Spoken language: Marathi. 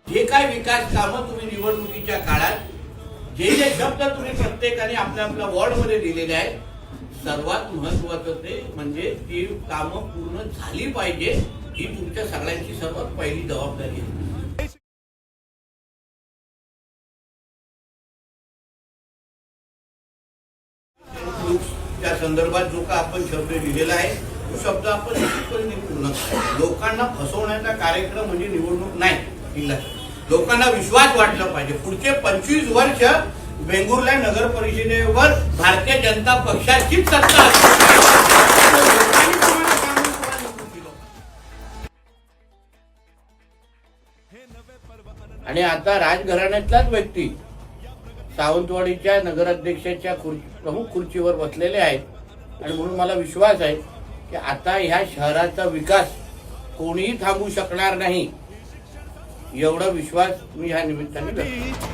जे काय विकास कामं तुम्ही निवडणुकीच्या काळात जे शब्द तुम्ही प्रत्येकाने आपल्या आपल्या वॉर्डमध्ये दिलेले आहेत, सर्वात महत्वाचं ते म्हणजे ती कामं पूर्ण झाली पाहिजे, ही तुमच्या सगळ्यांची सर्वात पहिली जबाबदारी आहे. त्या संदर्भात जो का आपण शब्द लिहिलेला आहे तो शब्द आपण निश्चितपणे पूर्ण करू. लोकांना फसवण्याचा कार्यक्रम म्हणजे निवडणूक नाही. लोकांना विश्वास वाटला पाहिजे. पुढचे 25 वर्ष वेंगुर्ला नगर परिषदेवर भारतीय जनता पक्षाचीच सत्ता आणि आता राजघराण्यातलाच व्यक्ती सावंतवाडीच्या नगराध्यक्षाच्या प्रमुख खुर्चीवर बसलेले आहेत आणि म्हणून मला विश्वास आहे की आता ह्या शहराचा विकास कोणीही थांबवू शकणार नाही, एवढा विश्वास मी ह्या निमित्ताने व्यक्त करतो.